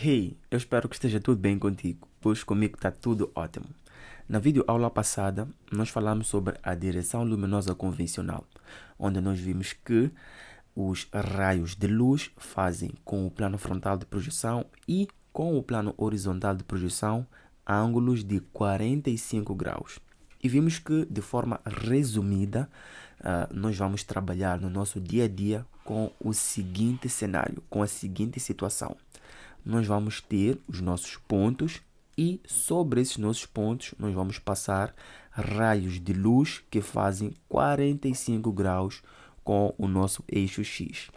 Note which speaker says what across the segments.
Speaker 1: Hey, eu espero que esteja tudo bem contigo, pois comigo está tudo ótimo. Na videoaula passada, nós falamos sobre a direção luminosa convencional, onde nós vimos que os raios de luz fazem com o plano frontal de projeção e com o plano horizontal de projeção ângulos de 45 graus. E vimos que, de forma resumida, nós vamos trabalhar no nosso dia a dia com o seguinte cenário, com a seguinte situação. Nós vamos ter os nossos pontos e sobre esses nossos pontos nós vamos passar raios de luz que fazem 45 graus com o nosso eixo X.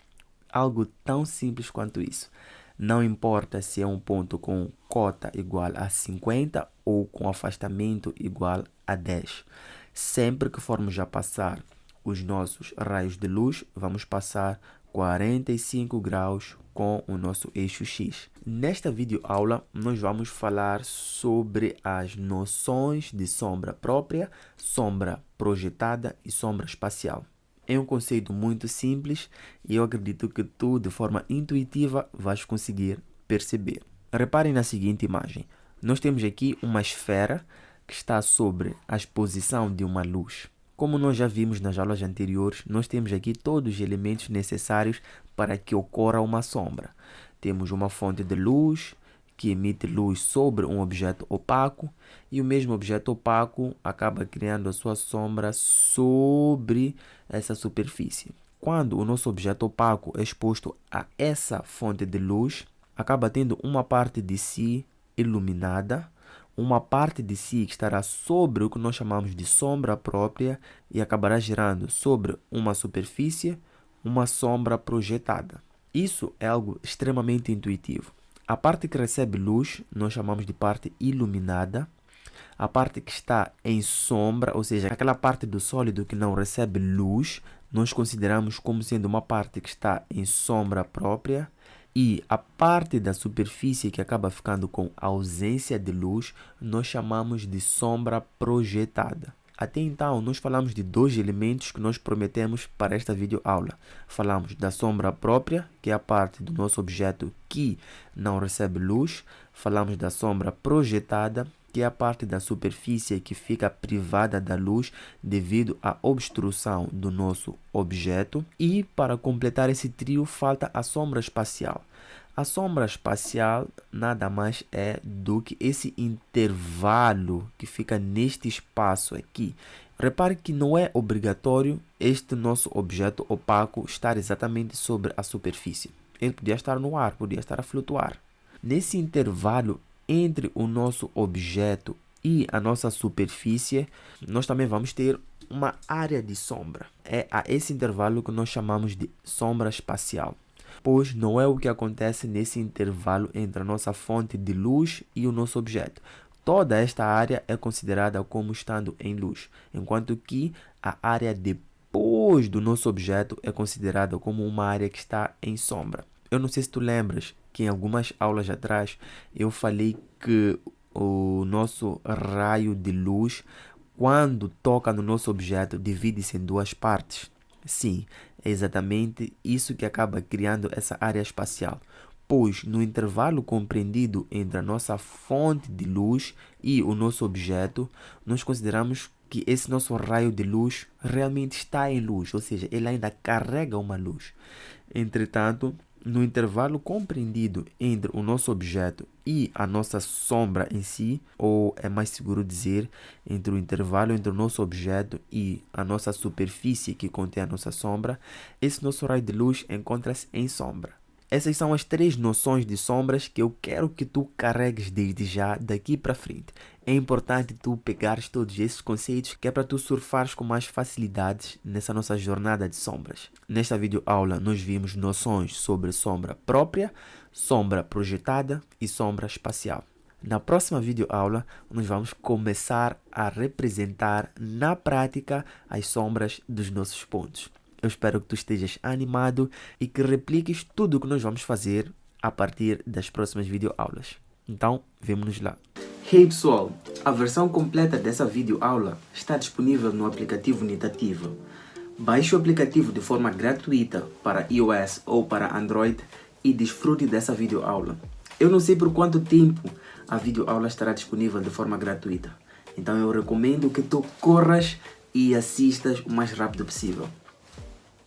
Speaker 1: Algo tão simples quanto isso. Não importa se é um ponto com cota igual a 50 ou com afastamento igual a 10. Sempre que formos já passar os nossos raios de luz, vamos passar 45 graus com o nosso eixo X. Nesta videoaula, nós vamos falar sobre as noções de sombra própria, sombra projetada e sombra espacial. É um conceito muito simples e eu acredito que tu, de forma intuitiva, vais conseguir perceber. Reparem na seguinte imagem. Nós temos aqui uma esfera que está sobre a exposição de uma luz. Como nós já vimos nas aulas anteriores, nós temos aqui todos os elementos necessários para que ocorra uma sombra. Temos uma fonte de luz que emite luz sobre um objeto opaco e o mesmo objeto opaco acaba criando a sua sombra sobre essa superfície. Quando o nosso objeto opaco é exposto a essa fonte de luz, acaba tendo uma parte de si iluminada, uma parte de si que estará sobre o que nós chamamos de sombra própria e acabará gerando sobre uma superfície uma sombra projetada. Isso é algo extremamente intuitivo. A parte que recebe luz nós chamamos de parte iluminada. A parte que está em sombra, ou seja, aquela parte do sólido que não recebe luz, nós consideramos como sendo uma parte que está em sombra própria. E a parte da superfície que acaba ficando com ausência de luz, nós chamamos de sombra projetada. Até então, nós falamos de dois elementos que nós prometemos para esta videoaula. Falamos da sombra própria, que é a parte do nosso objeto que não recebe luz. Falamos da sombra projetada, que é a parte da superfície que fica privada da luz devido à obstrução do nosso objeto. E para completar esse trio, falta a sombra espacial. A sombra espacial nada mais é do que esse intervalo que fica neste espaço aqui. Repare que não é obrigatório este nosso objeto opaco estar exatamente sobre a superfície. Ele podia estar no ar, podia estar a flutuar. Nesse intervalo entre o nosso objeto e a nossa superfície, nós também vamos ter uma área de sombra. É a esse intervalo que nós chamamos de sombra espacial, pois não é o que acontece nesse intervalo entre a nossa fonte de luz e o nosso objeto. Toda esta área é considerada como estando em luz, enquanto que a área depois do nosso objeto é considerada como uma área que está em sombra. Eu não sei se tu lembras que em algumas aulas atrás eu falei que o nosso raio de luz, quando toca no nosso objeto, divide-se em duas partes. Sim, é exatamente isso que acaba criando essa área espacial, pois no intervalo compreendido entre a nossa fonte de luz e o nosso objeto, nós consideramos que esse nosso raio de luz realmente está em luz, ou seja, ele ainda carrega uma luz. Entretanto, no intervalo compreendido entre o nosso objeto e a nossa sombra em si, ou é mais seguro dizer, entre o intervalo entre o nosso objeto e a nossa superfície que contém a nossa sombra, esse nosso raio de luz encontra-se em sombra. Essas são as três noções de sombras que eu quero que tu carregues desde já, daqui para frente. É importante tu pegares todos esses conceitos que é para tu surfares com mais facilidades nessa nossa jornada de sombras. Nesta videoaula nós vimos noções sobre sombra própria, sombra projetada e sombra espacial. Na próxima videoaula nós vamos começar a representar na prática as sombras dos nossos pontos. Eu espero que tu estejas animado e que repliques tudo o que nós vamos fazer a partir das próximas videoaulas. Então, vemo-nos lá. Hey pessoal, a versão completa dessa videoaula está disponível no aplicativo Nitativa. Baixe o aplicativo de forma gratuita para iOS ou para Android e desfrute dessa videoaula. Eu não sei por quanto tempo a videoaula estará disponível de forma gratuita. Então eu recomendo que tu corras e assistas o mais rápido possível.